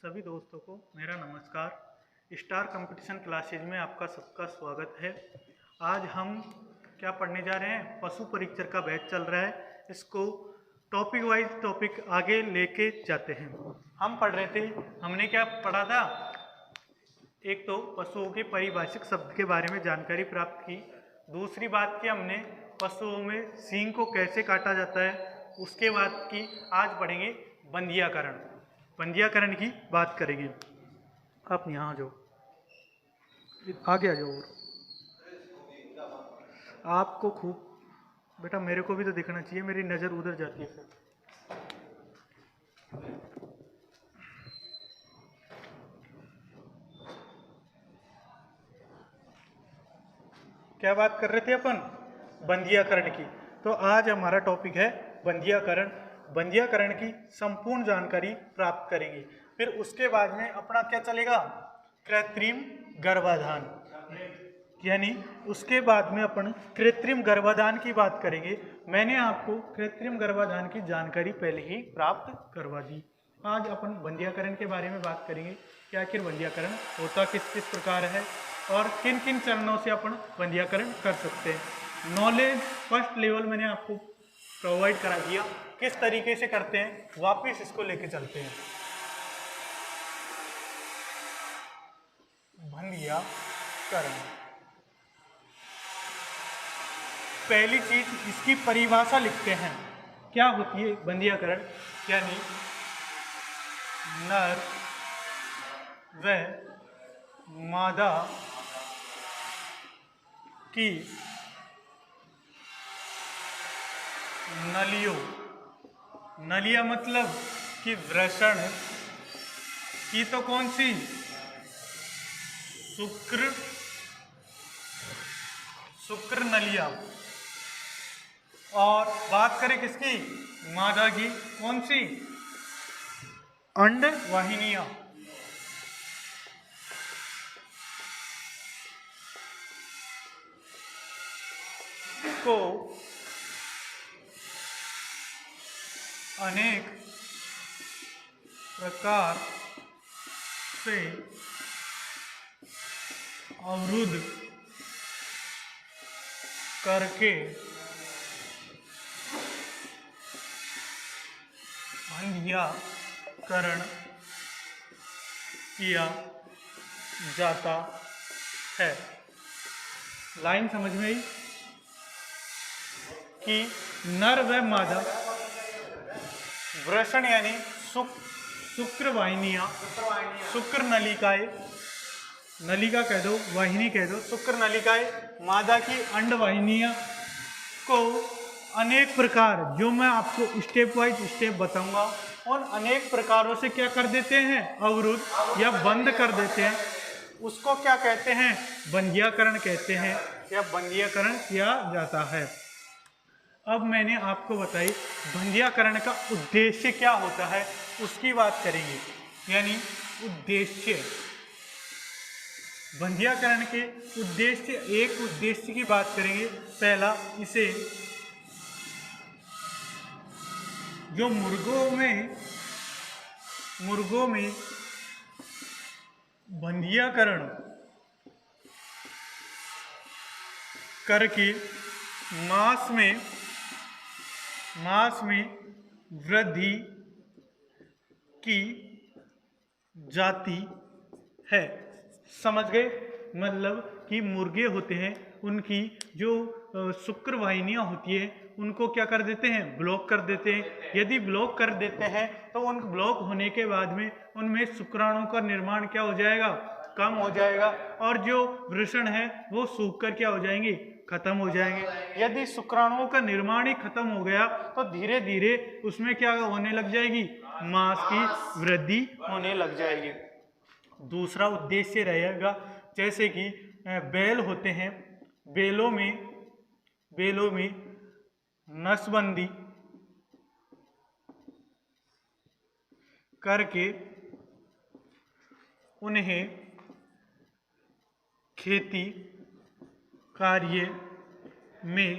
सभी दोस्तों को मेरा नमस्कार। स्टार कंपटीशन क्लासेज में आपका सबका स्वागत है। आज हम क्या पढ़ने जा रहे हैं? पशु परीक्षर का बैच चल रहा है, इसको टॉपिक वाइज टॉपिक आगे लेके जाते हैं। हम पढ़ रहे थे, हमने क्या पढ़ा था? एक तो पशुओं के पारिभाषिक शब्द के बारे में जानकारी प्राप्त की। दूसरी बात की हमने पशुओं में सींग को कैसे काटा जाता है। उसके बाद की आज पढ़ेंगे बंधियाकरण। बंधियाकरण की बात करेंगे। आप यहाँ आ जाओ, आगे आ जाओ। आपको खूब बेटा, मेरे को भी तो दिखना चाहिए, मेरी नज़र उधर जाती है फिर। क्या बात कर रहे थे अपन? बंधियाकरण की। तो आज हमारा टॉपिक है बंधियाकरण। बंधियाकरण की संपूर्ण जानकारी प्राप्त करेंगे। फिर उसके बाद में अपना क्या चलेगा? कृत्रिम गर्भाधान। यानी उसके बाद में अपन कृत्रिम गर्भाधान की बात करेंगे। मैंने आपको कृत्रिम गर्भाधान की जानकारी पहले ही प्राप्त करवा दी। आज अपन बंधियाकरण के बारे में बात करेंगे कि आखिर बंधियाकरण होता किस किस प्रकार है और किन किन चरणों से अपन बंधियाकरण कर सकते हैं। नॉलेज फर्स्ट लेवल मैंने आपको प्रोवाइड करा दिया, किस तरीके से करते हैं वापिस इसको लेके चलते हैं। बंधियाकरण, पहली चीज इसकी परिभाषा लिखते हैं। क्या होती है बंधियाकरण? यानी नर व मादा की नलियों, नलिया मतलब कि वृषण की, तो कौन सी? शुक्र नलिया। और बात करें किसकी? मादा की, कौन सी? अंड वाहिनियां। को अनेक प्रकार से अवरुद्ध करके बंधियाकरण किया जाता है। लाइन समझ में आई कि नर व मादा वृषण यानी शुक्र वाहिनियां, शुक्र नलिकाएं, नलिका कह दो, वाहिनी कह दो, शुक्र नलिकाएं, मादा की अंड वाहिनियां को अनेक प्रकार, जो मैं आपको स्टेप वाइज स्टेप बताऊंगा, उन अनेक प्रकारों से क्या कर देते हैं? अवरुद्ध या बंद कर देते हैं। उसको क्या कहते हैं? बंधियाकरण कहते हैं या बंधियाकरण किया जाता है। अब मैंने आपको बताई बंधियाकरण का उद्देश्य क्या होता है, उसकी बात करेंगे। यानी उद्देश्य, बंधियाकरण के उद्देश्य, एक उद्देश्य की बात करेंगे। पहला, इसे जो मुर्गों में बंधियाकरण करके मांस में वृद्धि की जाती है। समझ गए? मतलब कि मुर्गे होते हैं, उनकी जो शुक्र वाहिनियां होती है, उनको क्या कर देते हैं? ब्लॉक कर देते हैं। यदि ब्लॉक कर देते हैं तो उन ब्लॉक होने के बाद में उनमें शुक्राणुओं का निर्माण क्या हो जाएगा? कम हो जाएगा। और जो वृषण है वो सूख कर क्या हो जाएंगे? खत्म हो जाएंगे। यदि शुक्राणुओं का निर्माण ही खत्म हो गया तो धीरे धीरे उसमें क्या होने लग जाएगी? मांस की वृद्धि होने लग जाएगी। दूसरा उद्देश्य रहेगा, जैसे कि बैल होते हैं, बैलों में नसबंदी करके उन्हें खेती कार्य में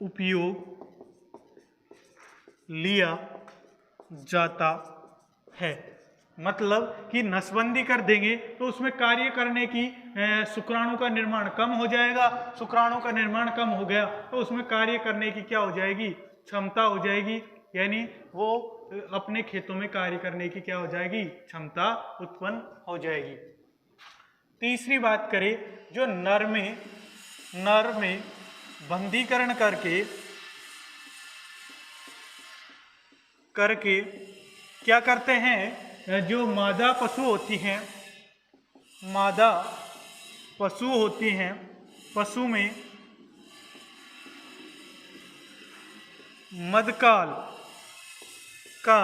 उपयोग लिया जाता है। मतलब कि नसबंदी कर देंगे तो उसमें कार्य करने की शुक्राणु का निर्माण कम हो जाएगा। शुक्राणु का निर्माण कम हो गया तो उसमें कार्य करने की क्या हो जाएगी, क्षमता हो जाएगी, यानी वो अपने खेतों में कार्य करने की क्या हो जाएगी, क्षमता उत्पन्न हो जाएगी। तीसरी बात करें, जो नर में बंधीकरण करके क्या करते हैं, जो मादा पशु होती हैं, पशु में मध्यकाल का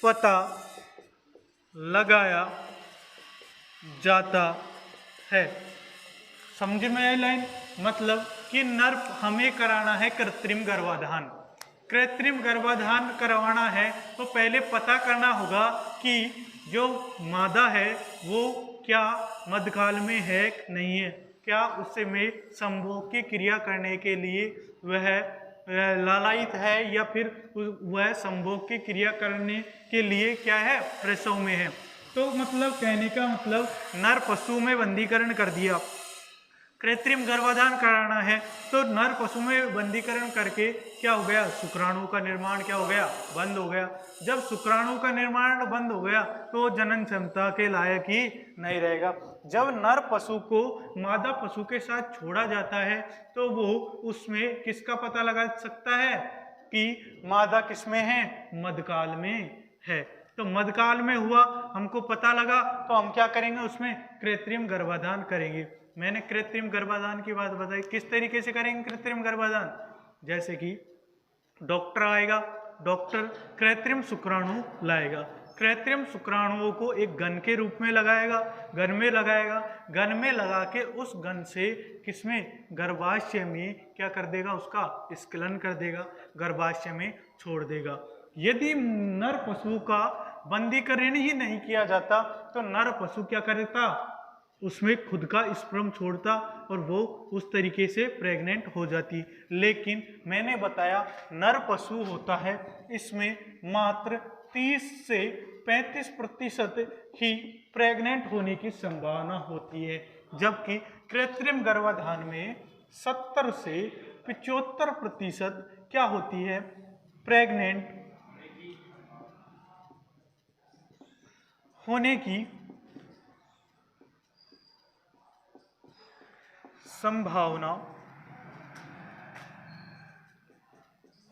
पता लगाया जाता है। समझ में आई लाइन? मतलब कि नर हमें कराना है कृत्रिम गर्भाधान। कृत्रिम गर्भाधान करवाना है तो पहले पता करना होगा कि जो मादा है वो क्या मध्यकाल में है नहीं है, क्या उससे में संभोग की क्रिया करने के लिए वह लालायित है या फिर वह संभोग की क्रिया करने के लिए क्या है, प्रसव में है। तो मतलब कहने का मतलब नर पशु में बंदीकरण कर दिया, कृत्रिम गर्भाधान कराना है तो नर पशु में बंदीकरण करके क्या हो गया, शुक्राणु का निर्माण क्या हो गया, बंद हो गया। जब शुक्राणु का निर्माण बंद हो गया तो जनन क्षमता के लायक ही नहीं रहेगा। जब नर पशु को मादा पशु के साथ छोड़ा जाता है तो वो उसमें किसका पता लगा सकता है कि मादा किसमें है, मध्यकाल में है। तो मध्यकाल में हुआ, हमको पता लगा तो हम क्या करेंगे, उसमें कृत्रिम गर्भाधान करेंगे। मैंने कृत्रिम गर्भाधान की बात बताई, किस तरीके से करेंगे कृत्रिम गर्भाधान, जैसे कि डॉक्टर आएगा, डॉक्टर कृत्रिम शुक्राणु लाएगा, कृत्रिम शुक्राणुओं को एक गन के रूप में लगाएगा, गन में लगा के उस गन से किसमें, गर्भाशय में क्या कर देगा, उसका स्खलन कर देगा, गर्भाशय में छोड़ देगा। यदि नर पशु का बंदीकरण ही नहीं किया जाता तो नर पशु क्या करता, उसमें खुद का स्पर्म छोड़ता और वो उस तरीके से प्रेग्नेंट हो जाती। लेकिन मैंने बताया नर पशु होता है, इसमें मात्र 30 से 35% ही प्रेग्नेंट होने की संभावना होती है, जबकि कृत्रिम गर्भाधान में 70 से 75% क्या होती है, प्रेग्नेंट होने की संभावना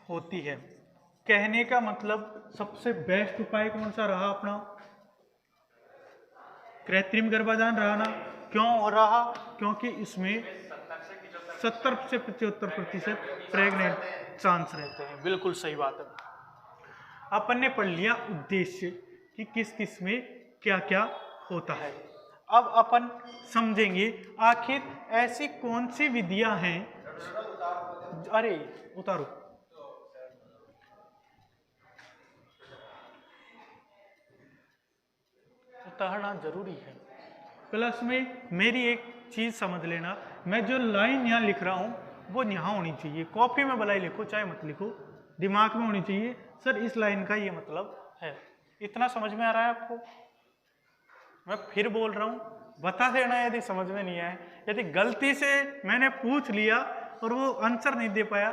होती है। कहने का मतलब सबसे बेस्ट उपाय कौन सा रहा अपना, कृत्रिम गर्भाधान रहा ना। क्यों रहा, क्योंकि इसमें 70 से 75% प्रेग्नेंट चांस रहते हैं। बिल्कुल सही बात है। अपन ने पढ़ लिया उद्देश्य कि किस किस में क्या क्या होता है। अब अपन समझेंगे आखिर ऐसी कौन सी विधियां हैं, अरे उतारो, उतारना जरूरी है। प्लस में मेरी एक चीज समझ लेना, मैं जो लाइन यहाँ लिख रहा हूँ वो यहाँ होनी चाहिए, कॉपी में भलाई लिखो चाहे मत लिखो, दिमाग में होनी चाहिए, सर इस लाइन का ये मतलब है। इतना समझ में आ रहा है आपको? मैं फिर बोल रहा हूँ, बता देना यदि समझ में नहीं आए। यदि गलती से मैंने पूछ लिया और वो आंसर नहीं दे पाया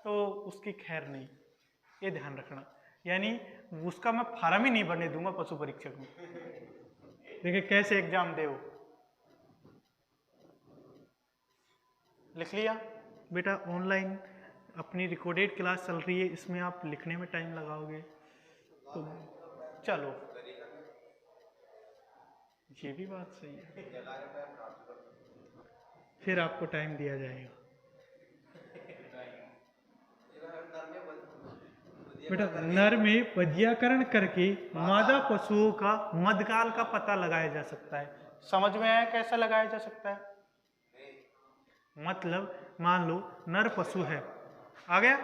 तो उसकी खैर नहीं, ये ध्यान रखना। यानी उसका मैं फार्म ही नहीं भरने दूंगा पशु परीक्षक में। देखिए कैसे एग्जाम दे, वो लिख लिया बेटा, ऑनलाइन अपनी रिकॉर्डेड क्लास चल रही है, इसमें आप लिखने में टाइम लगाओगे तो चलो, ये भी बात सही है, फिर आपको टाइम दिया जाएगा। बेटा नर में पद्याकरण करके मादा पशुओं का मध्यकाल का पता लगाया जा सकता है। समझ में आया कैसा लगाया जा सकता है? मतलब मान लो नर पशु है, आ गया,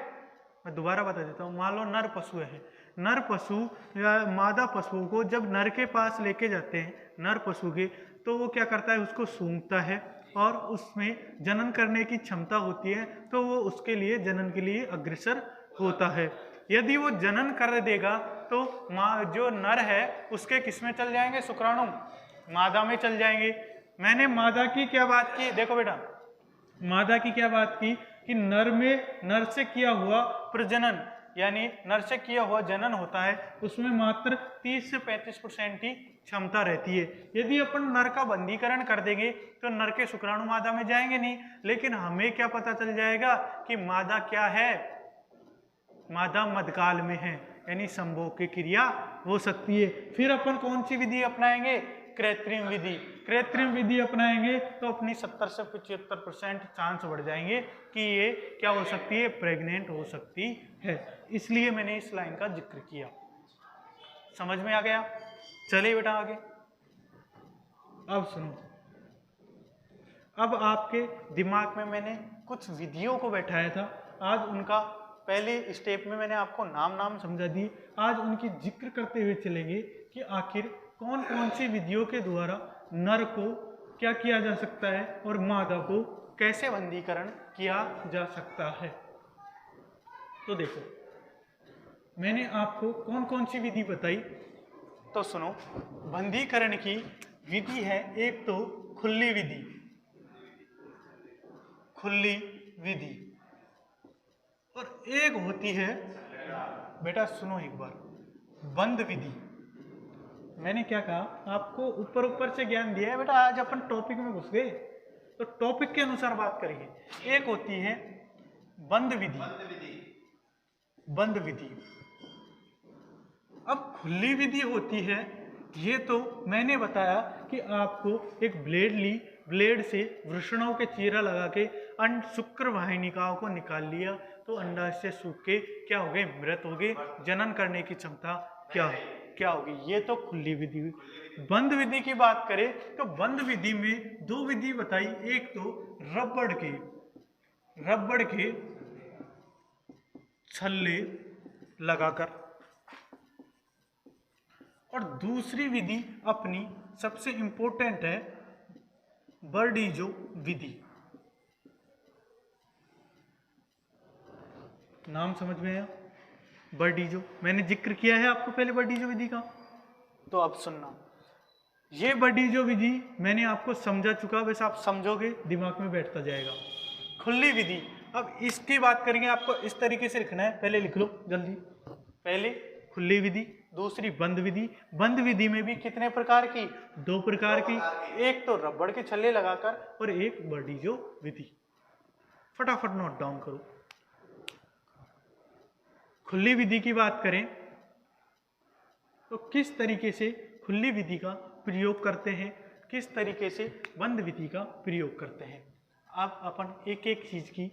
मैं दोबारा बता देता हूँ। मान लो नर पशु है, नर पशु या मादा पशुओं को जब नर के पास लेके जाते हैं नर पशु के, तो वो क्या करता है, उसको सूंघता है और उसमें जनन करने की क्षमता होती है, तो वो उसके लिए जनन के लिए अग्रसर होता है। यदि वो जनन कर देगा तो जो नर है उसके किस में चल जाएंगे, शुक्राणु मादा में चल जाएंगे। मैंने मादा की क्या बात की, देखो बेटा मादा की क्या बात की कि नर से किया हुआ प्रजनन यानी नर से किया हुआ जनन होता है, उसमें मात्र 30 से 35% की क्षमता रहती है। यदि अपन नर का बंदीकरण कर देंगे तो नर के शुक्राणु मादा में जाएंगे नहीं, लेकिन हमें क्या पता चल जाएगा कि मादा क्या है, मादा मध्यकाल में है, यानी संभोग की क्रिया हो सकती है। फिर अपन कौन सी विधि अपनाएंगे, कृत्रिम विधि। कृत्रिम विधि अपनाएंगे तो अपनी 70 से 75% चांस बढ़ जाएंगे कि ये क्या हो सकती है, प्रेग्नेंट हो सकती है। इसलिए मैंने इस लाइन का जिक्र किया। समझ में आ गया? चलिए बेटा आगे। अब सुनो, अब आपके दिमाग में मैंने कुछ विधियों को बैठाया था, आज उनका पहले स्टेप में मैंने आपको नाम समझा दिए, आज उनकी जिक्र करते हुए चलेंगे कि आखिर कौन कौन सी विधियों के द्वारा नर को क्या किया जा सकता है और मादा को कैसे बंदीकरण किया जा सकता है। तो देखो मैंने आपको कौन कौन सी विधि बताई, तो सुनो। बंदीकरण की विधि है एक तो खुली विधि, खुली विधि, और एक होती है बेटा सुनो एक बार, बंद विधि। मैंने क्या कहा, आपको ऊपर ऊपर से ज्ञान दिया है बेटा, आज अपन टॉपिक में घुस गए तो टॉपिक के अनुसार बात करेंगे। एक होती है बंद विधि, बंद विधि। अब खुली विधि होती है, ये तो मैंने बताया कि आपको एक ब्लेड ली, ब्लेड से वृषणों के चीरा लगा के अंड शुक्र वाहिनिकाओं को निकाल लिया तो अंडाशय सूख के क्या हो गए, मृत हो गए, जनन करने की क्षमता क्या होगी। ये तो खुली विधि हुई। बंद विधि की बात करें तो बंद विधि में दो विधि बताई, एक तो रबड़ के छल्ले लगाकर, और दूसरी विधि अपनी सबसे इंपॉर्टेंट है बर्डीजो विधि। नाम समझ में आया, बर्डीजो, मैंने जिक्र किया है आपको पहले बर्डीजो विधि का, तो अब सुनना। ये बर्डीजो विधि मैंने आपको समझा चुका, वैसे आप समझोगे दिमाग में बैठता जाएगा। खुली विधि, अब इसकी बात करेंगे, आपको इस तरीके से लिखना है, पहले लिख लो जल्दी। पहले खुली विधि, दूसरी बंद विधि। बंद विधि में भी कितने प्रकार की, दो प्रकार की, एक तो रबड़ के छल्ले लगाकर और एक बर्डीजो विधि। फटाफट नोट डाउन करो। खुली विधि की बात करें तो किस तरीके से खुली विधि का प्रयोग करते हैं, किस तरीके से बंद विधि का प्रयोग करते हैं। अब अपन एक एक चीज की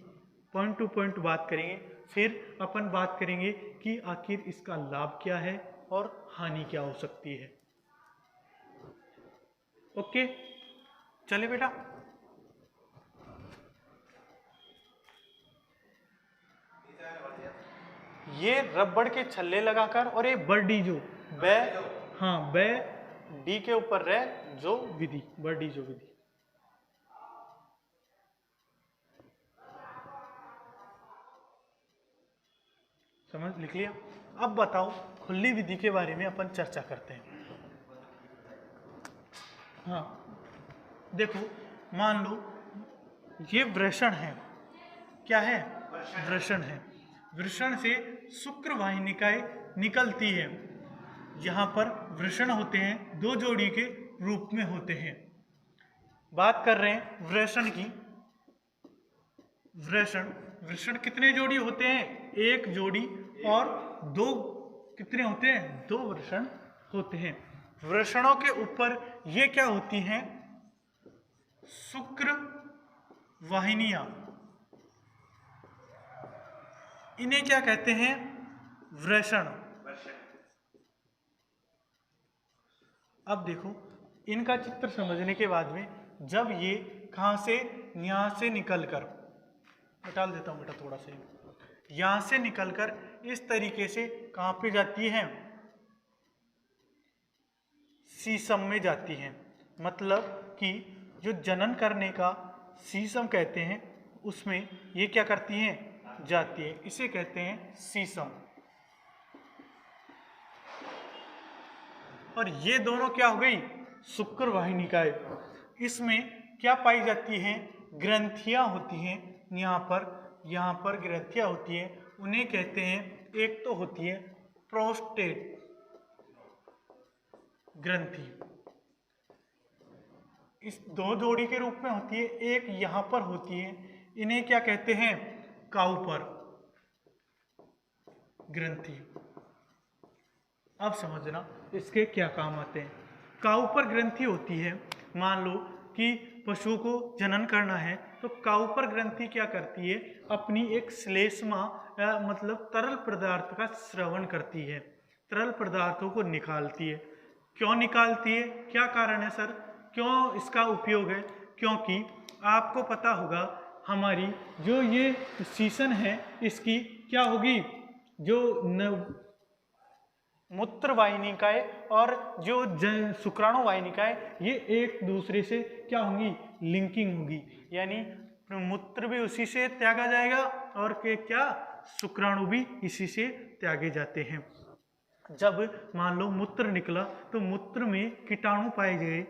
पॉइंट टू पॉइंट बात करेंगे, फिर अपन बात करेंगे कि आखिर इसका लाभ क्या है और हानि क्या हो सकती है। ओके चले बेटा। ये रबड़ के छल्ले लगाकर और ये बर्डीजो, बै डी के ऊपर रह जो विधि, बर्डीजो विधि। समझ लिख लिया। अब बताओ खुली विधि के बारे में अपन चर्चा करते हैं। हाँ देखो, मान लो ये वृषण है, क्या है, वृषण है। वृषण से शुक्र वाहिनिकाएं निकलती है। यहाँ पर वृषण होते हैं, दो जोड़ी के रूप में होते हैं। बात कर रहे हैं वृषण की। वृषण कितने जोड़ी होते हैं, एक जोड़ी, और दो कितने होते हैं, दो वृषण होते हैं। वृषणों के ऊपर ये क्या होती हैं, शुक्र वाहिनियां, इन्हें क्या कहते हैं, वृषण। अब देखो इनका चित्र समझने के बाद में, जब ये कहां से, यहां से निकलकर, निकाल देता हूं बेटा थोड़ा सा, यहां से निकलकर इस तरीके से कहां पे जाती है, सीसम में जाती हैं। मतलब कि जो जनन करने का सीसम कहते हैं उसमें ये क्या करती हैं, जाती है, इसे कहते हैं सीसम। और ये दोनों क्या हो गई, शुक्र वाहिनिकाएं। इसमें क्या पाई जाती हैं, ग्रंथियां होती हैं, यहाँ पर ग्रंथियां होती हैं, उन्हें कहते हैं, एक तो होती है प्रोस्टेट ग्रंथि, इस दो जोड़ी के रूप में होती है, एक यहां पर होती है, इन्हें क्या कहते हैं, काउपर ग्रंथि। अब समझना इसके क्या काम आते हैं। काउपर ग्रंथि होती है, मान लो कि पशु को जनन करना है तो काउपर ग्रंथि क्या करती है, अपनी एक श्लेष्मा मतलब तरल पदार्थ का स्रवण करती है, तरल पदार्थों को निकालती है। क्यों निकालती है, क्या कारण है सर, क्यों इसका उपयोग है? क्योंकि आपको पता होगा हमारी जो ये सीसन है इसकी क्या होगी, जो मूत्र वाहिनिकाएं और जो शुक्राणु वाहिनिकाएं ये एक दूसरे से क्या होंगी, लिंकिंग होगी, यानी मूत्र भी उसी से त्यागा जाएगा और क्या शुक्राणु भी इसी से त्यागे जाते हैं। जब मान लो मूत्र निकला तो मूत्र में कीटाणु पाए गए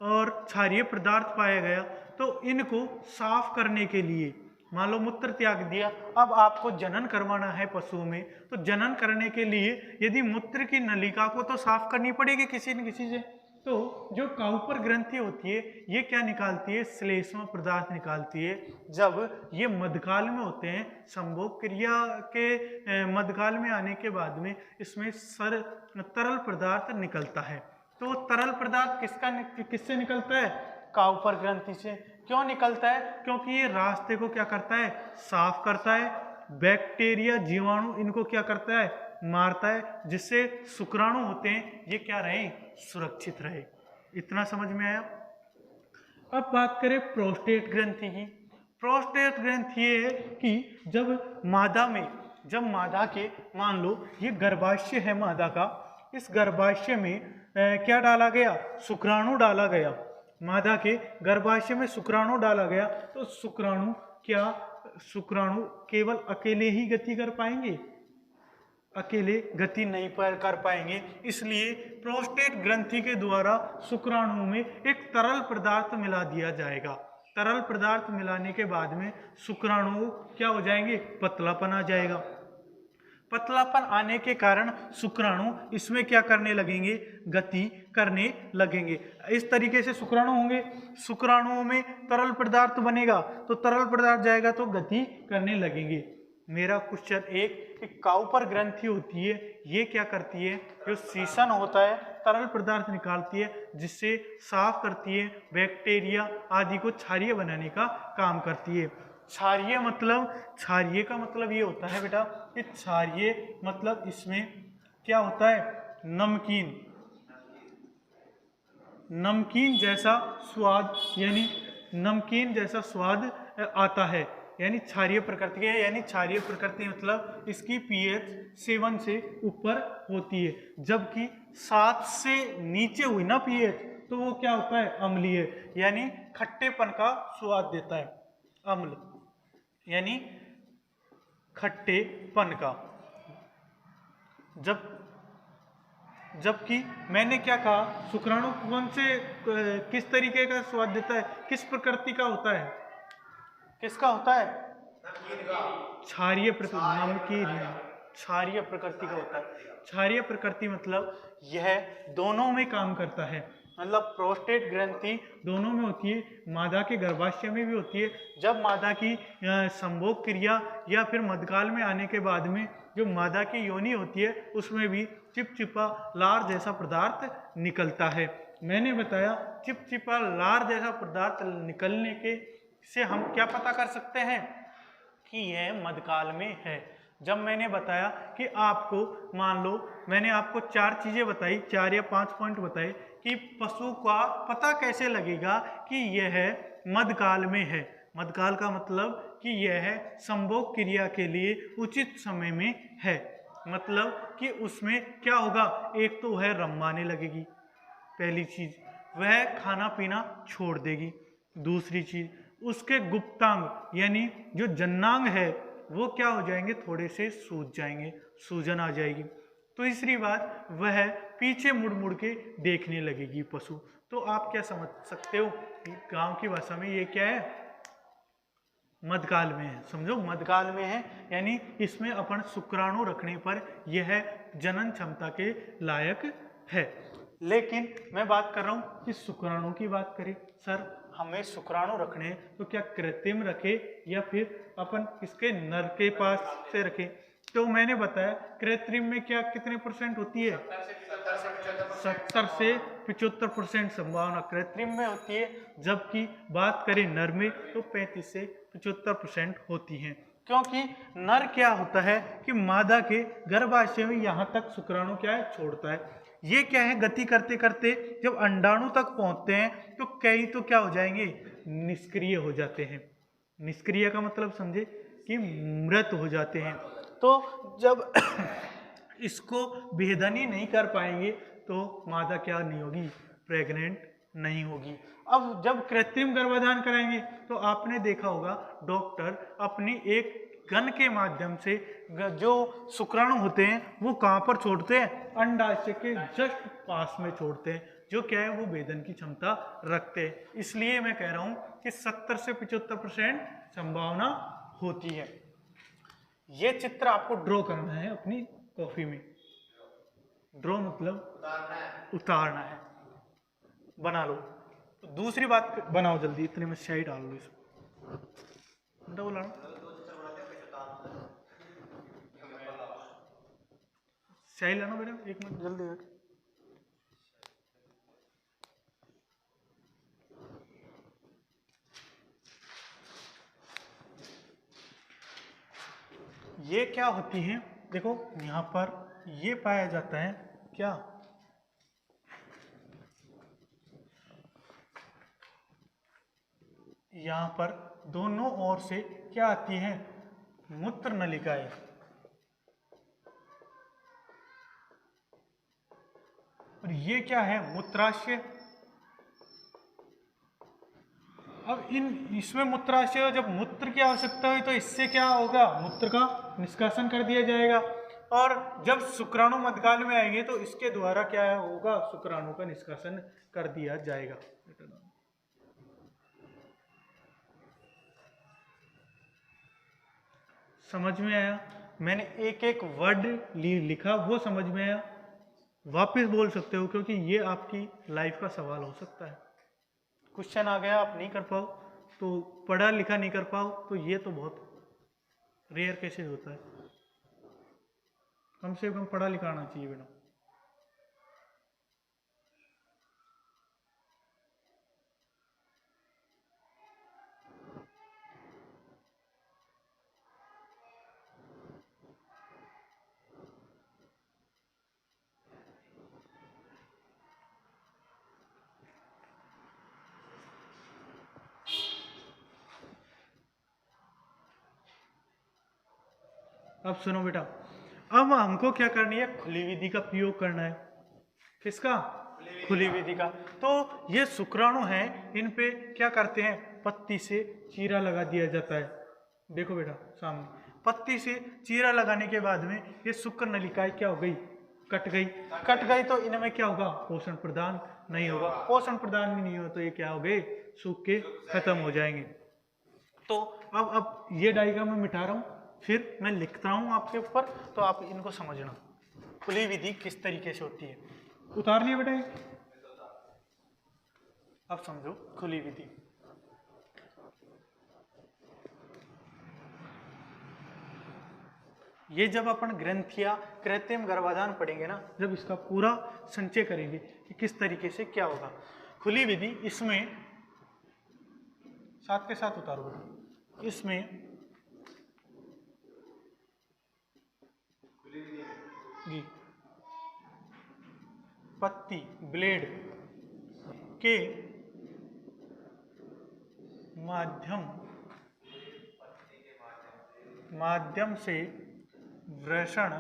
और क्षारीय पदार्थ पाया गया, तो इनको साफ करने के लिए मान लो मूत्र त्याग दिया, अब आपको जनन करवाना है पशुओं में, तो जनन करने के लिए यदि मूत्र की नलिका को तो साफ करनी पड़ेगी किसी न किसी से, तो जो काउपर ग्रंथि होती है ये क्या निकालती है, श्लेष्म पदार्थ निकालती है। जब ये मध्यकाल में होते हैं, संभोग क्रिया के मध्यकाल में आने के बाद में इसमें तरल पदार्थ निकलता है, तो तरल पदार्थ किससे निकलता है, काउपर ग्रंथि से। क्यों निकलता है, क्योंकि ये रास्ते को क्या करता है, साफ करता है, बैक्टीरिया जीवाणु इनको क्या करता है, मारता है, जिससे शुक्राणु होते हैं ये क्या रहे, सुरक्षित रहे। इतना समझ में आया। अब बात करें प्रोस्टेट ग्रंथि की। प्रोस्टेट ग्रंथि ये है कि जब मादा के मान लो ये गर्भाशय है मादा का, इस गर्भाशय में क्या डाला गया, शुक्राणु डाला गया, मादा के गर्भाशय में शुक्राणु डाला गया, तो शुक्राणु केवल अकेले ही गति कर पाएंगे, अकेले गति नहीं कर पाएंगे, इसलिए प्रोस्टेट ग्रंथि के द्वारा शुक्राणु में एक तरल पदार्थ मिला दिया जाएगा। तरल पदार्थ मिलाने के बाद में शुक्राणु क्या हो जाएंगे, पतलापन आ जाएगा। पतलापन आने के कारण शुक्राणु इसमें क्या करने लगेंगे, गति करने लगेंगे। इस तरीके से शुक्राणु होंगे, शुक्राणुओं में तरल पदार्थ बनेगा, तो तरल पदार्थ जाएगा तो गति करने लगेंगे। मेरा क्वेश्चन एक, काउपर ग्रंथि होती है ये क्या करती है, जो सीसन होता है तरल पदार्थ निकालती है, जिससे साफ करती है, बैक्टीरिया आदि को क्षारीय बनाने का काम करती है। क्षारीय का मतलब ये होता है बेटा कि क्षारीय मतलब इसमें क्या होता है, नमकीन जैसा स्वाद, यानी नमकीन जैसा स्वाद आता है, यानी क्षारीय प्रकृति है। यानी क्षारीय प्रकृति मतलब इसकी pH 7 से ऊपर होती है, जबकि 7 से नीचे हुई ना pH तो वो क्या होता है, अम्लीय, यानी खट्टेपन का स्वाद देता है, अम्ल यानी खट्टेपन का। जबकि मैंने क्या कहा, शुक्राणु किस तरीके का स्वाद देता है, किस प्रकृति का होता है, किसका होता है, क्षारीय प्रकृति का होता है। क्षारीय प्रकृति मतलब यह दोनों में काम करता है, मतलब प्रोस्टेट ग्रंथि दोनों में होती है, मादा के गर्भाशय में भी होती है, जब मादा की संभोग क्रिया या फिर मध्यकाल में आने के बाद में जो मादा की योनि होती है उसमें भी चिपचिपा लार जैसा पदार्थ निकलता है। मैंने बताया चिपचिपा लार जैसा पदार्थ निकलने के से हम क्या पता कर सकते हैं कि यह मध्यकाल में है। जब मैंने बताया कि आपको मान लो मैंने आपको 4 चीजें बताई, 4 या 5 पॉइंट बताए कि पशु का पता कैसे लगेगा कि यह मध्यकाल में है। मध्यकाल का मतलब कि यह संभोग क्रिया के लिए उचित समय में है, मतलब कि उसमें क्या होगा, एक तो वह रमाने लगेगी, पहली चीज वह खाना पीना छोड़ देगी, दूसरी चीज उसके गुप्तांग यानी जो जन्नांग है वो क्या हो जाएंगे, थोड़े से सूज जाएंगे, सूजन आ जाएगी, तीसरी बात, वह पीछे मुड़ मुड़ के देखने लगेगी पशु। तो आप क्या समझ सकते हो, गांव की भाषा में ये क्या है, मध्यकाल में है। समझो, मध्यकाल में है, यानी इसमें अपन शुक्राणु रखने पर यह जनन क्षमता के लायक है। लेकिन मैं बात कर रहा हूं कि शुक्राणु की बात करें, सर हमें शुक्राणु रखने हैं तो क्या कृत्रिम रखे या फिर अपन इसके नर के पास से रखें? तो मैंने बताया कृत्रिम में क्या कितने परसेंट होती है, 70 से 75% संभावना कृत्रिम में होती है, जबकि बात करें नर में तो 35 से 75% होती है। क्योंकि नर क्या होता है कि मादा के गर्भाशय में यहाँ तक शुक्राणु क्या है छोड़ता है, ये क्या है गति करते करते जब अंडाणु तक पहुंचते हैं तो कई तो क्या हो जाएंगे, निष्क्रिय हो जाते हैं। निष्क्रिय का मतलब समझे कि मृत हो जाते हैं। तो जब इसको भेदन ही नहीं कर पाएंगे तो मादा क्या नहीं होगी, प्रेग्नेंट नहीं होगी। अब जब कृत्रिम गर्भाधान कराएंगे तो आपने देखा होगा डॉक्टर अपनी एक गन के माध्यम से जो शुक्राणु होते हैं वो कहाँ पर छोड़ते हैं, अंडाशय के जस्ट पास में छोड़ते हैं, जो क्या है वो भेदन की क्षमता रखते हैं। इसलिए मैं कह रहा हूं कि 70 से 75% संभावना होती है। ये चित्र आपको ड्रॉ करना है अपनी कॉपी में। ड्रॉ मतलब उतारना है, बना लो। तो दूसरी बात बनाओ जल्दी, इतने में स्याही डाल लो इसमें, बोला स्याही लाना बेटा, एक मिनट जल्दी बैठ। ये क्या होती है, देखो यहाँ पर ये पाया जाता है क्या, यहाँ पर दोनों ओर से क्या आती है, मूत्र नलिकाएं। और ये क्या है, मूत्राशय। अब इसमें मूत्राशय, जब मूत्र की आवश्यकता हुई तो इससे क्या होगा, मूत्र का निष्कासन कर दिया जाएगा। और जब शुक्राणु मध्यकाल में आएंगे तो इसके द्वारा क्या होगा, शुक्राणु का निष्कासन कर दिया जाएगा। समझ में आया? मैंने एक एक वर्ड लिखा, वो समझ में आया? वापस बोल सकते हो, क्योंकि ये आपकी लाइफ का सवाल हो सकता है। क्वेश्चन आ गया, आप नहीं कर पाओ तो, पढ़ा लिखा नहीं कर पाओ तो ये तो बहुत रेयर केसेस होता है। कम से कम पढ़ा लिखा आना चाहिए बेटा। अब सुनो बेटा, अब हमको क्या करनी है, खुली विधि का प्रयोग करना है। किसका, खुली विधि का। तो ये शुक्राणु है, इन पे क्या करते हैं, पत्ती से चीरा लगा दिया जाता है। देखो बेटा सामने, पत्ती से चीरा लगाने के बाद में ये शुक्र नलिकाएं क्या हो गई, कट गई। कट गई तो इनमें क्या होगा, पोषण प्रदान नहीं होगा। पोषण प्रदान भी नहीं हो तो ये क्या हो गए, सूख के खत्म हो जाएंगे। तो अब ये डायग्राम मैं मिटा रहा हूँ, फिर मैं लिखता हूँ आपके ऊपर, तो आप इनको समझना खुली विधि किस तरीके से होती है। उतार लिया बेटा, अब समझो खुली विधि। ये जब अपन ग्रंथिया कृत्रिम गर्भाधान पढ़ेंगे ना, जब इसका पूरा संचय करेंगे कि किस तरीके से क्या होगा खुली विधि, इसमें साथ के साथ उतारो बेटा। इसमें जी पत्ती ब्लेड के माध्यम से वृषण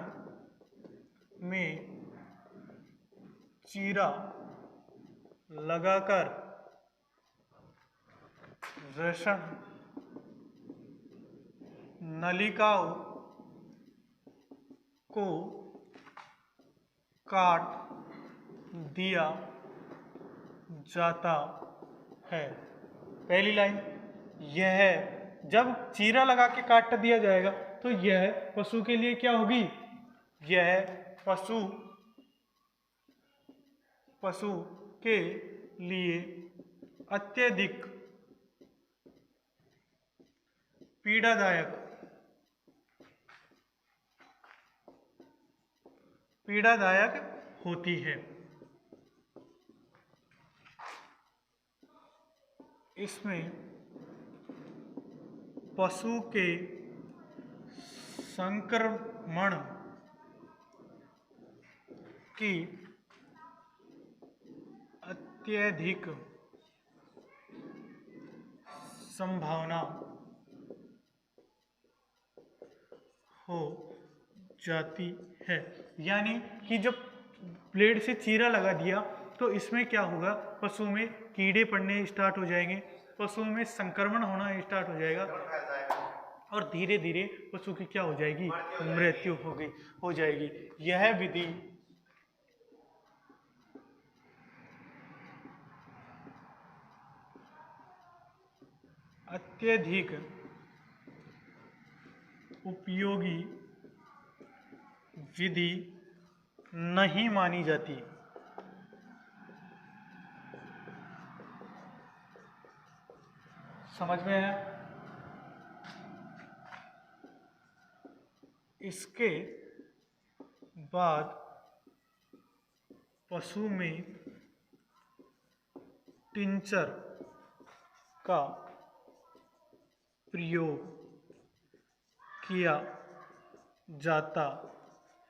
में चीरा लगाकर वृषण नलिकाओं को काट दिया जाता है। पहली लाइन, यह जब चीरा लगा के काट दिया जाएगा तो यह पशु के लिए क्या होगी? यह पशु के लिए अत्यधिक पीड़ादायक होती है। इसमें पशु के संक्रमण की अत्यधिक संभावना हो जाती है। यानी कि जब ब्लेड से चीरा लगा दिया तो इसमें क्या होगा? पशु में कीड़े पड़ने स्टार्ट हो जाएंगे, पशु में संक्रमण होना स्टार्ट हो जाएगा और धीरे धीरे पशु की क्या हो जाएगी? मृत्यु हो जाएगी। यह विधि अत्यधिक उपयोगी विधि नहीं मानी जाती। समझ में आया? इसके बाद पशु में टिंचर का प्रयोग किया जाता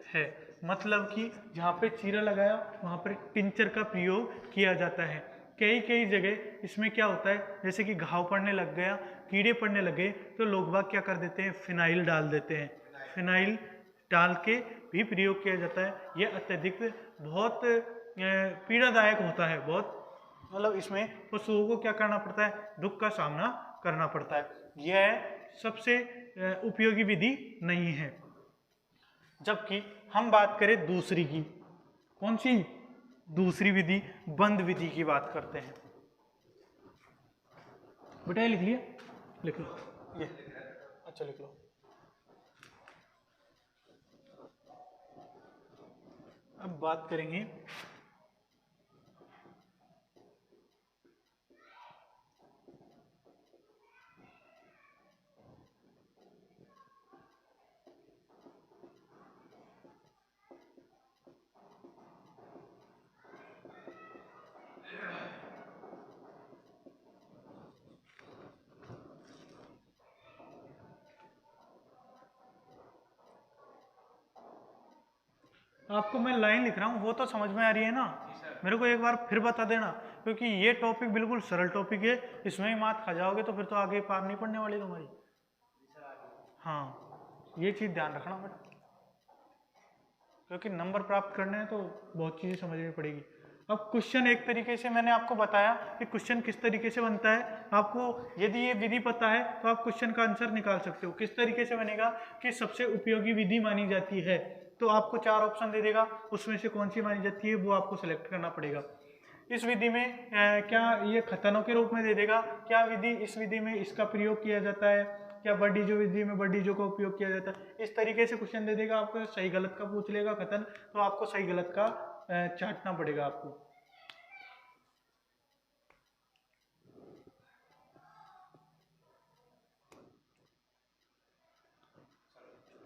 है। मतलब कि जहाँ पे चीरा लगाया वहाँ पर टिंचर का प्रयोग किया जाता है। कई जगह इसमें क्या होता है, जैसे कि घाव पड़ने लग गया, कीड़े पड़ने लगे, तो लोग बाग क्या कर देते हैं? फिनाइल डाल देते हैं। फिनाइल डाल के भी प्रयोग किया जाता है। यह अत्यधिक बहुत पीड़ादायक होता है, बहुत मतलब इसमें पशुओं को क्या करना पड़ता है? दुख का सामना करना पड़ता है। यह सबसे उपयोगी विधि नहीं है। जबकि हम बात करें दूसरी की, कौन सी? दूसरी विधि बंद विधि की बात करते हैं। बेटा लिख लिया? लिख लो ये। अच्छा लिख लो। अब बात करेंगे आपको मैं लाइन लिख रहा हूँ, वो तो समझ में आ रही है ना? मेरे को एक बार फिर बता देना, क्योंकि ये टॉपिक बिल्कुल सरल टॉपिक है। इसमें ही मात खा जाओगे तो फिर तो आगे पार नहीं पड़ने वाली तुम्हारी। हाँ, ये चीज़ ध्यान रखना बेटा, क्योंकि नंबर प्राप्त करने हैं तो बहुत चीज़ें समझनी पड़ेगी। अब क्वेश्चन एक तरीके से मैंने आपको बताया कि क्वेश्चन किस तरीके से बनता है। आपको यदि ये विधि पता है तो आप क्वेश्चन का आंसर निकाल सकते हो। किस तरीके से बनेगा कि सबसे उपयोगी विधि मानी जाती है, तो आपको 4 ऑप्शन दे देगा, उसमें से कौन सी मानी जाती है वो आपको सेलेक्ट करना पड़ेगा। इस विधि में क्या ये खतनों के रूप में दे देगा? क्या विधि, इस विधि में इसका प्रयोग किया जाता है? क्या बर्डीजो विधि में बर्डीजो का उपयोग किया जाता है? इस तरीके से क्वेश्चन दे देगा। आपको सही गलत का पूछ लेगा खतन, तो आपको सही गलत का चाटना पड़ेगा आपको।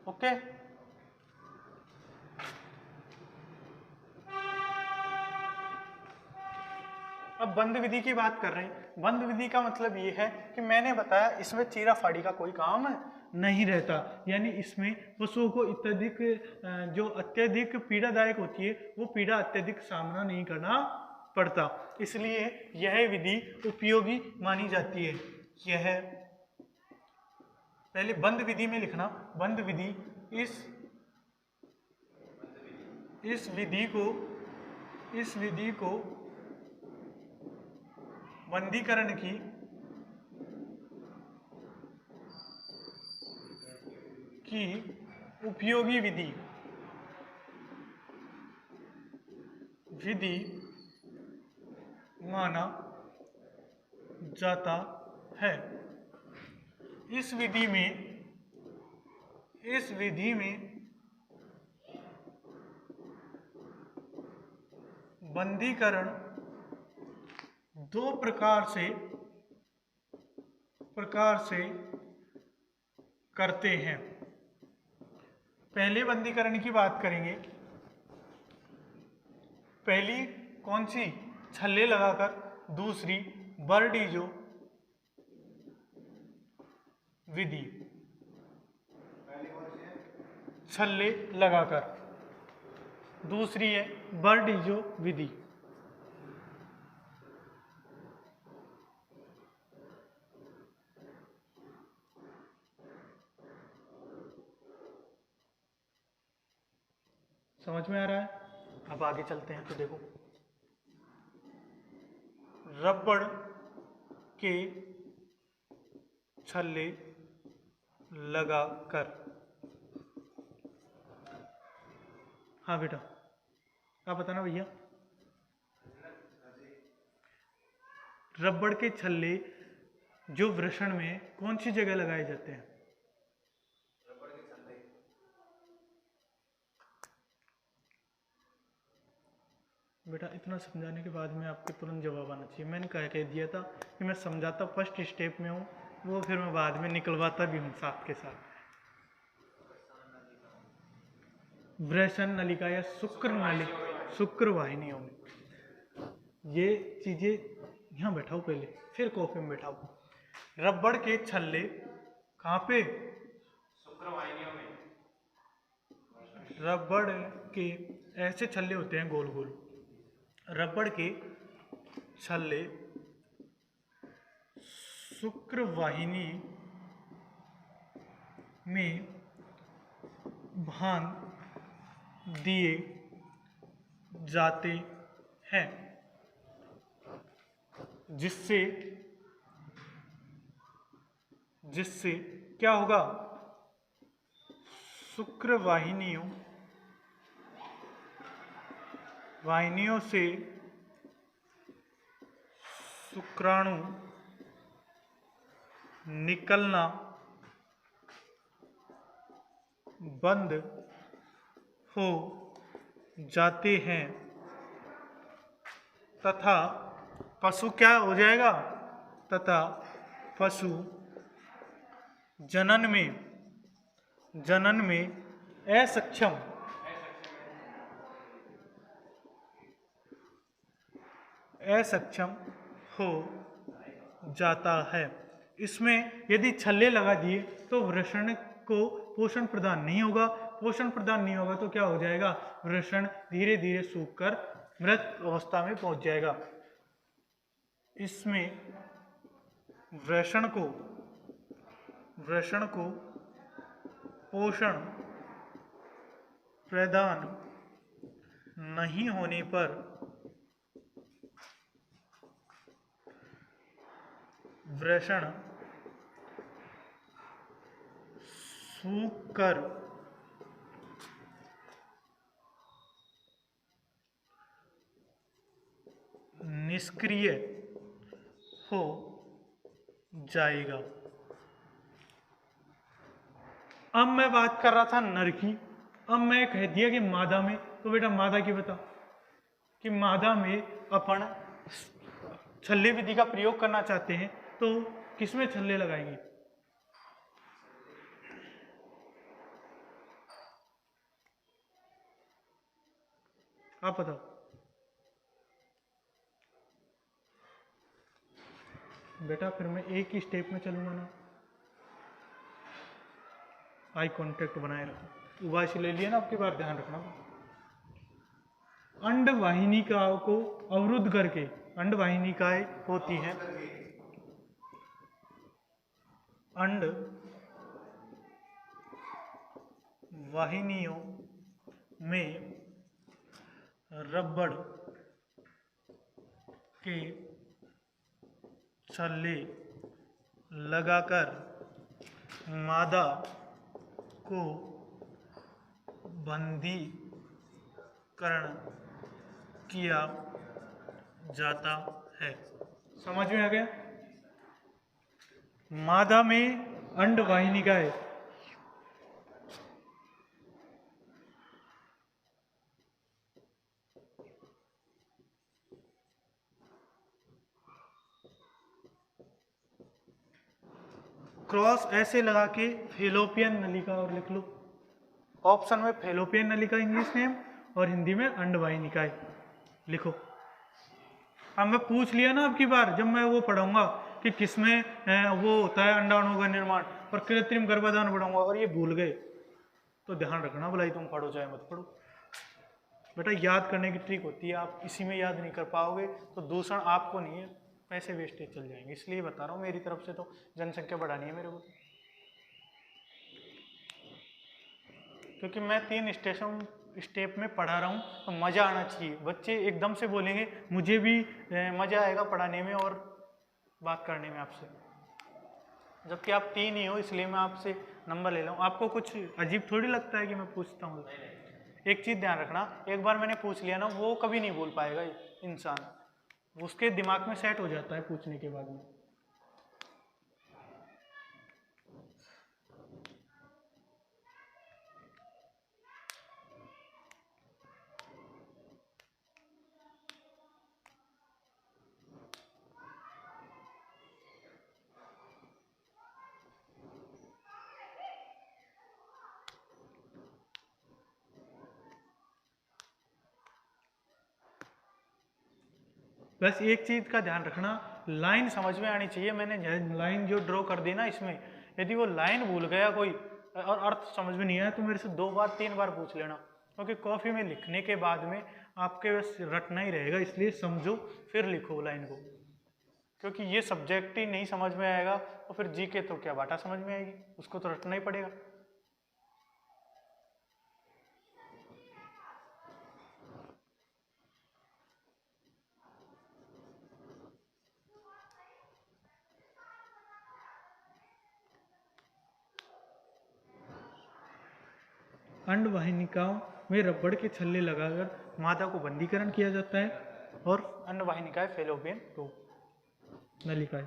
ओके, अब बंद विधि की बात कर रहे हैं। बंद विधि का मतलब ये है कि मैंने बताया इसमें चीरा फाड़ी का कोई काम नहीं रहता, यानी इसमें पशुओं को अत्यधिक जो अत्यधिक पीड़ादायक होती है वो पीड़ा अत्यधिक सामना नहीं करना पड़ता, इसलिए यह विधि उपयोगी मानी जाती है। यह पहले बंद विधि में लिखना, बंद विधि इस विधि को बंदीकरण की उपयोगी विधि विधि माना जाता है। इस विधि में बंधीकरण दो प्रकार से करते हैं। पहले बंधीकरण की बात करेंगे। पहली कौन सी? छल्ले लगाकर। दूसरी बर्डीजो विधि, छल्ले लगाकर। दूसरी है बर्डीजो विधि। समझ में आ रहा है? अब आगे चलते हैं तो देखो, रबड़ के छल्ले लगाकर। हाँ बेटा, आप बताना भैया। रबड़ के छल्ले जो वृषण में कौन सी जगह लगाए जाते हैं? बेटा इतना समझाने के बाद में आपके तुरंत जवाब आना चाहिए। मैंने कह दिया था कि मैं समझाता फर्स्ट स्टेप में हूँ, वो फिर मैं बाद में निकलवाता भी हूँ साथ के साथ। वृषण नलिका या शुक्र वाहिनियों में ये चीजें, यहाँ बैठाओ पहले, फिर कॉपी में बैठाओ। रबड़ के छल्ले कहाँ पे? शुक्र वाहिनियों में। रबड़ के ऐसे छल्ले होते हैं गोल गोल। रबड़ के छल्ले शुक्र वाहिनी में बांध दिए जाते हैं, जिससे क्या होगा? शुक्र वाहिनियों से शुक्राणु निकलना बंद हो जाते हैं तथा पशु क्या हो जाएगा? तथा पशु जनन में असक्षम हो जाता है। इसमें यदि छल्ले लगा दिए तो वृषण को पोषण प्रदान नहीं होगा। पोषण प्रदान नहीं होगा तो क्या हो जाएगा? वृषण धीरे धीरे सूखकर मृत अवस्था में पहुंच जाएगा। इसमें वृषण को पोषण प्रदान नहीं होने पर वृषण सूखकर निष्क्रिय हो जाएगा। अब मैं बात कर रहा था नर की, अब मैं कह दिया कि मादा में, तो बेटा मादा की बता कि मादा में अपन छल्ले विधि का प्रयोग करना चाहते हैं तो किसमें छल्ले लगाएंगे? आप बताओ। बेटा फिर मैं एक ही स्टेप में चलूंगा ना, आई कांटेक्ट बनाए रखो। उबाशी ले लिया ना, आपकी बार ध्यान रखना। अंड वाहिनिकाओं को अवरुद्ध करके, अंड वाहिनिकाएं होती हैं, अंड वाहिनियों में रबड़ के छल्ले लगाकर मादा को बंधीकरण किया जाता है। समझ में आ गया? मादा में अंडवाहिनिकाएं क्रॉस ऐसे लगा के फेलोपियन नलिका और लिख लो। ऑप्शन में फेलोपियन नलिका इंग्लिश नेम और हिंदी में अंडवाहिनिकाएं लिखो। अब मैं पूछ लिया ना, अब की बार जब मैं वो पढ़ाऊंगा कि किसमें वो होता है अंडाणुओं का निर्माण और कृत्रिम गर्भाधान पढ़ाऊंगा और ये भूल गए तो ध्यान रखना, भलाई तुम पढ़ो चाहे मत पढ़ो। बेटा याद करने की ट्रिक होती है, आप इसी में याद नहीं कर पाओगे तो दूषण आपको नहीं है, पैसे वेस्टेज चल जाएंगे। इसलिए बता रहा हूँ, मेरी तरफ से तो जनसंख्या बढ़ानी है मेरे को, क्योंकि मैं 3 स्टेप में पढ़ा रहा हूँ तो मज़ा आना चाहिए। बच्चे एकदम से बोलेंगे मुझे भी मज़ा आएगा पढ़ाने में और बात करने में आपसे, जबकि आप 3 ही हो, इसलिए मैं आपसे नंबर ले रहा हूँ। आपको कुछ अजीब थोड़ी लगता है कि मैं पूछता हूँ? एक चीज़ ध्यान रखना, एक बार मैंने पूछ लिया ना, वो कभी नहीं बोल पाएगा इंसान, उसके दिमाग में सेट हो जाता है पूछने के बाद में। बस एक चीज़ का ध्यान रखना, लाइन समझ में आनी चाहिए। मैंने लाइन जो ड्रॉ कर दी ना इसमें, यदि वो लाइन भूल गया कोई और अर्थ समझ में नहीं आया तो मेरे से 2 बार 3 बार पूछ लेना, क्योंकि कॉपी में लिखने के बाद में आपके बस रटना ही रहेगा। इसलिए समझो फिर लिखो लाइन को, क्योंकि ये सब्जेक्ट ही नहीं समझ में आएगा तो फिर जीके तो क्या बाटा समझ में आएगी, उसको तो रटना ही पड़ेगा। अंडवाहिनिकाओं में रबड़ के छल्ले लगाकर मादा को बंदीकरण किया जाता है और अंडवाहिनिकाएं फेलोपियन ट्यूब नलिकाएं।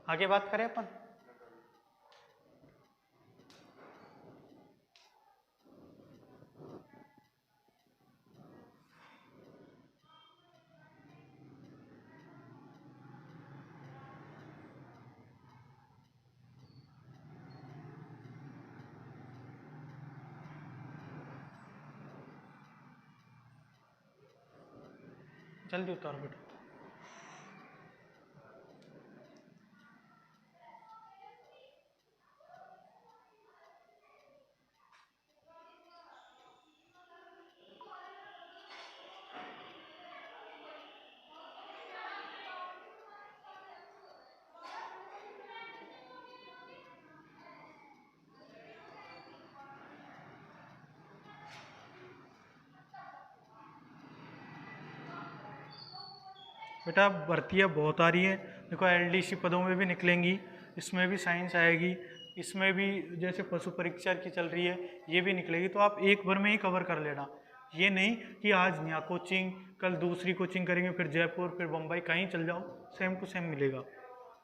आगे बात करें अपन। जल्दी उतारो बेटा। बेटा भर्तियाँ बहुत आ रही है, देखो एलडीसी पदों में भी निकलेंगी, इसमें भी साइंस आएगी, इसमें भी जैसे पशु परीक्षा की चल रही है ये भी निकलेगी, तो आप एक बार में ही कवर कर लेना। ये नहीं कि आज यहाँ कोचिंग, कल दूसरी कोचिंग करेंगे, फिर जयपुर, फिर बम्बई, कहीं चल जाओ सेम टू सेम मिलेगा।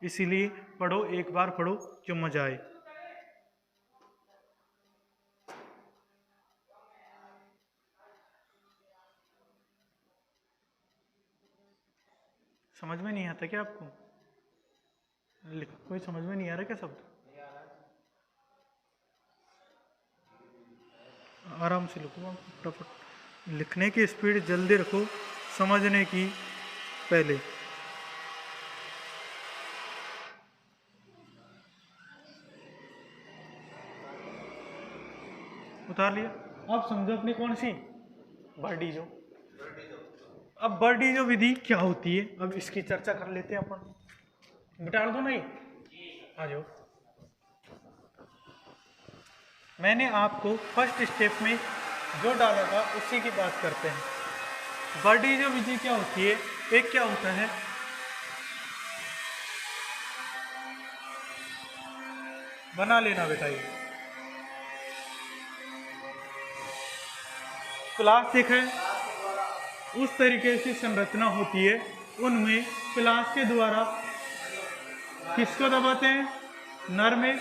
इसीलिए पढ़ो, एक बार पढ़ो जो मजा आए। समझ में नहीं आता क्या आपको? कोई समझ में नहीं आ रहा क्या शब्द? आराम से लिखो, फटाफट लिखने की स्पीड जल्दी रखो समझने की पहले। उतार लिया? अब समझो अपनी कौन सी बर्डीजो। अब बर्डीजो विधि क्या होती है, अब इसकी चर्चा कर लेते हैं अपन। बिठा दो नहीं, आ जाओ। मैंने आपको फर्स्ट स्टेप में जो डाला था उसी की बात करते हैं। बर्डीजो विधि क्या होती है? एक क्या होता है, बना लेना बेटा ये। प्लास देखा है, उस तरीके से संरचना होती है। उनमें प्लास के द्वारा किसको दबाते हैं, नर में,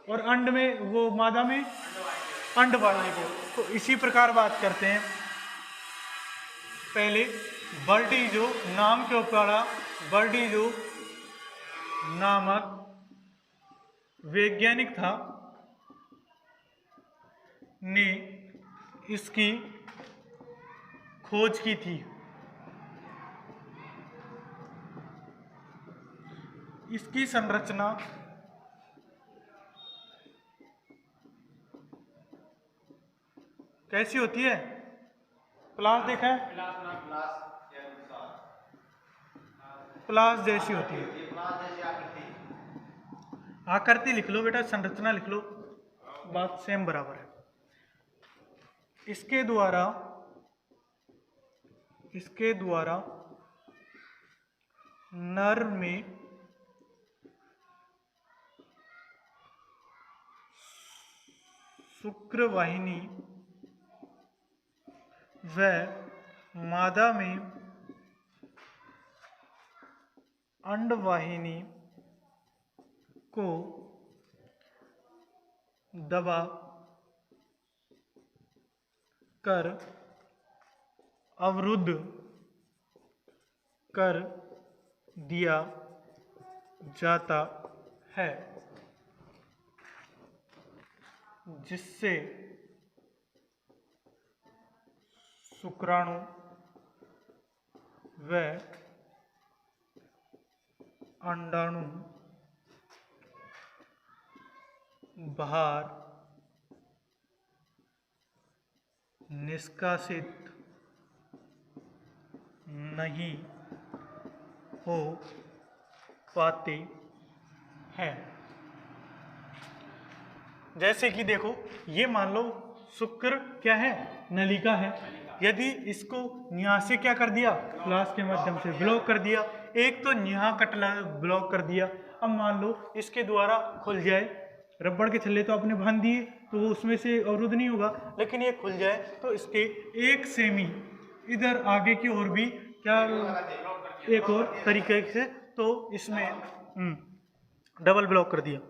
और अंड में, वो मादा में अंडवाहिनी को। तो इसी प्रकार बात करते हैं। पहले बर्डीजो नाम के ऊपर, बर्डीजो नामक वैज्ञानिक था ने इसकी खोज की थी। इसकी संरचना कैसी होती है, प्लास देखा है, प्लास जैसी होती है। आकृति लिख लो बेटा, संरचना लिख लो, बात सेम बराबर है। इसके द्वारा नर में शुक्रवाहिनी व मादा में अंडवाहिनी को दबा कर अवरुद्ध कर दिया जाता है, जिससे शुक्राणु व अंडाणु बाहर निष्कासित नहीं हो पाते हैं। जैसे कि देखो, ये मान लो शुक्र क्या है, नलिका है। यदि इसको यहाँ से क्या कर दिया, प्लास के माध्यम से ब्लॉक कर दिया, एक तो यहाँ कटला ब्लॉक कर दिया। अब मान लो इसके द्वारा खुल जाए, रबड़ के छल्ले तो आपने बांध दिए तो वो उसमें से अवरुद्ध नहीं होगा, लेकिन ये खुल जाए तो इसके 1 सेमी इधर आगे की ओर भी क्या, एक और तरीके से, तो इसमें डबल ब्लॉक कर दिया,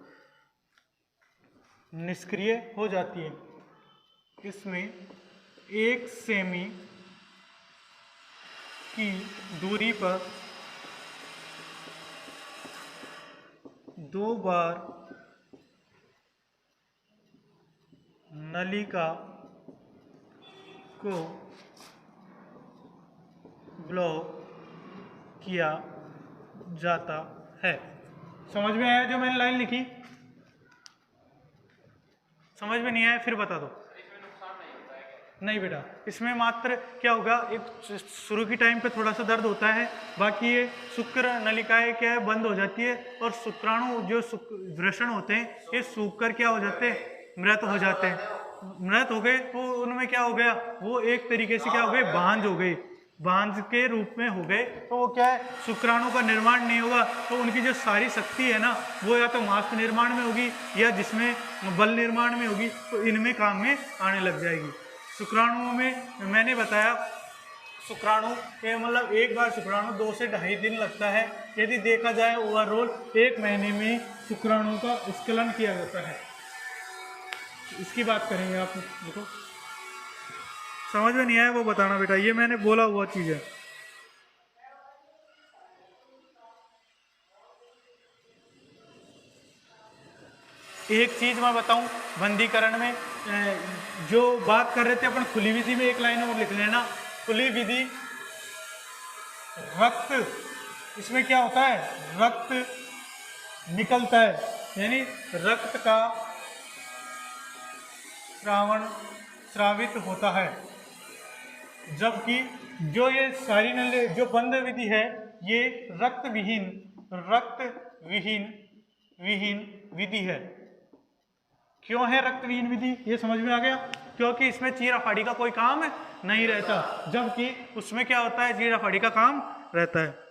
निष्क्रिय हो जाती है। इसमें 1 सेमी की दूरी पर 2 बार नलिका को ब्लॉक किया जाता है। समझ में आया जो मैंने लाइन लिखी? समझ में नहीं आया फिर बता दो। नहीं बेटा, इसमें मात्र क्या होगा, एक शुरू की टाइम पे थोड़ा सा दर्द होता है, बाकी ये शुक्र नलिकाएं क्या है, बंद हो जाती है, और शुक्राणु जो वृषण होते हैं ये सूख कर क्या हो जाते हैं, मृत हो जाते हैं। मृत हो गए तो उनमें क्या हो गया, वो एक तरीके से क्या हो गए, बांझ हो गए, बांझ के रूप में हो गए। तो वो क्या है, शुक्राणु का निर्माण नहीं होगा, तो उनकी जो सारी शक्ति है ना, वो या तो मांस निर्माण में होगी या जिसमें बल निर्माण में होगी, तो इनमें काम में आने लग जाएगी। शुक्राणुओं में मैंने बताया, शुक्राणु ये मतलब एक बार शुक्राणु 2 से 2.5 दिन लगता है। यदि देखा जाए ओवरऑल 1 महीने में शुक्राणु का स्खलन किया जाता है। इसकी बात करेंगे आप, देखो समझ में नहीं आया वो बताना बेटा, ये मैंने बोला हुआ चीज है। एक चीज मैं बताऊं, बंदीकरण में जो बात कर रहे थे अपन खुली विधि में, एक लाइन और लिख लेना, खुली विधि रक्त, इसमें क्या होता है, रक्त निकलता है, यानी रक्त का स्रावित होता है। जबकि जो ये सारी नली जो बंद विधि है, ये रक्त विहीन विधि है। क्यों है रक्त विहीन विधि, ये समझ में आ गया? क्योंकि इसमें चीरा फाड़ी का कोई काम नहीं रहता, जबकि उसमें क्या होता है, चीरा फाड़ी का काम रहता है।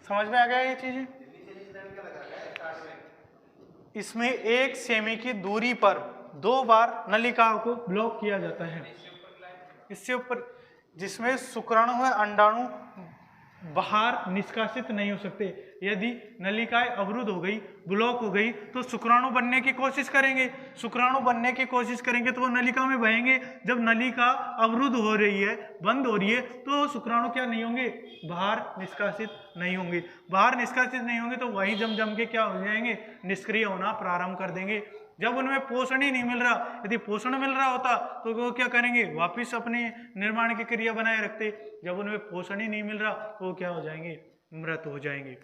समझ में आ गया ये चीजें? इसमें 1 सेमी की दूरी पर 2 बार नलिकाओं को ब्लॉक किया जाता है। इससे ऊपर जिसमें शुक्राणु व अंडाणु बाहर निष्कासित नहीं हो सकते। यदि नलिकाएं अवरुद्ध हो गई, ब्लॉक हो गई, तो शुक्राणु बनने की कोशिश करेंगे। शुक्राणु बनने की कोशिश करेंगे तो वो नलिका में बहेंगे। जब नलिका अवरुद्ध हो रही है, बंद हो रही है, तो शुक्राणु क्या नहीं होंगे, बाहर निष्कासित नहीं होंगे। बाहर निष्कासित नहीं होंगे तो वही जम के क्या हो जाएंगे, निष्क्रिय होना प्रारंभ कर देंगे। जब उनमें पोषण ही नहीं मिल रहा, यदि पोषण मिल रहा होता तो वो क्या करेंगे, वापिस अपने निर्माण की क्रिया बनाए रखते। जब उनमें पोषण ही नहीं मिल रहा तो वो क्या हो जाएंगे, मृत हो जाएंगे।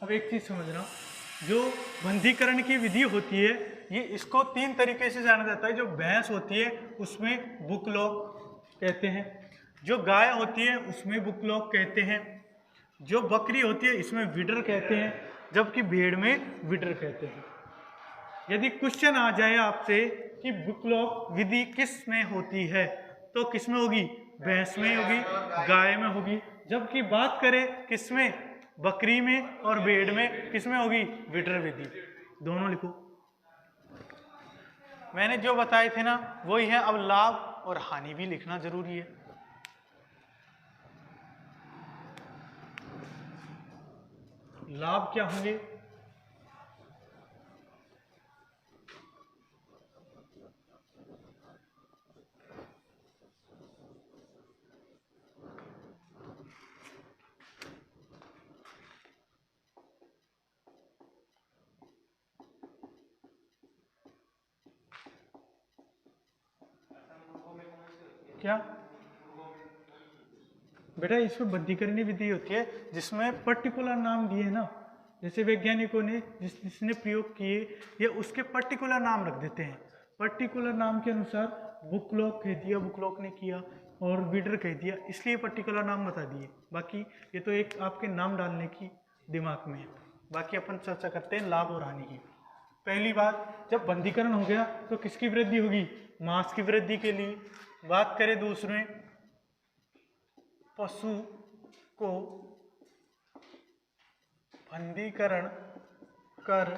अब एक चीज समझना, जो बंधीकरण की विधि होती है, ये इसको 3 तरीके से जाना जाता है। जो भैंस होती है उसमें बुकलॉक कहते हैं, जो गाय होती है उसमें बुकलॉक कहते हैं, जो बकरी होती है इसमें विडर कहते हैं, जबकि भेड़ में विडर कहते हैं। यदि क्वेश्चन आ जाए आपसे कि बुकलॉक विधि किस में होती है, तो किस में होगी, भैंस में होगी, गाय में होगी। जबकि बात करें किस में, बकरी में और भेड़ में, किस में होगी, विडर विधि। दोनों लिखो, मैंने जो बताए थे ना वही है। अब लाभ और हानि भी लिखना जरूरी है। लाभ क्या होंगे, क्या बेटा, इसमें बंधीकरण विधि होती है जिसमें पर्टिकुलर नाम दिए ना, जैसे वैज्ञानिकों ने जिसने प्रयोग किए ये उसके पर्टिकुलर नाम रख देते हैं। पर्टिकुलर नाम के अनुसार बुकलॉक कह दिया, बुकलॉक ने किया, और विडर कह दिया, इसलिए पर्टिकुलर नाम बता दिए। बाकी ये तो एक आपके नाम डालने की दिमाग में है। बाकी अपन चर्चा करते हैं लाभ और हानि की। पहली बात, जब बंधीकरण हो गया तो किसकी वृद्धि होगी, मांस की वृद्धि के लिए। बात करें दूसरे, पशु को बंधीकरण कर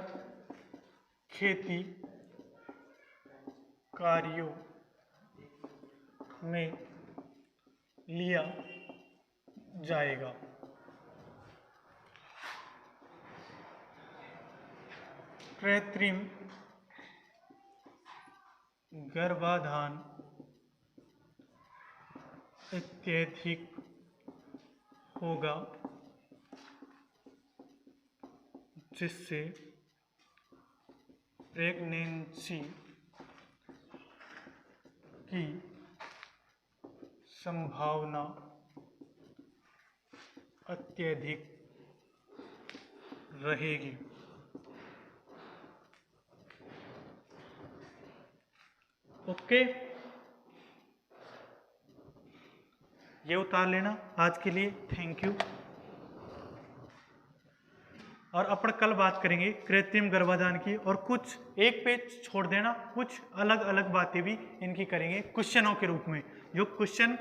खेती कार्यों में लिया जाएगा। कृत्रिम गर्भाधान अत्यधिक होगा, जिससे प्रेगनेंसी की संभावना अत्यधिक रहेगी। ओके, ये उतार लेना आज के लिए। Thank you. और अपन कल बात करेंगे कृत्रिम गर्भाधान की, और कुछ एक पेज छोड़ देना, कुछ अलग अलग बातें भी इनकी करेंगे क्वेश्चनों के रूप में। जो क्वेश्चन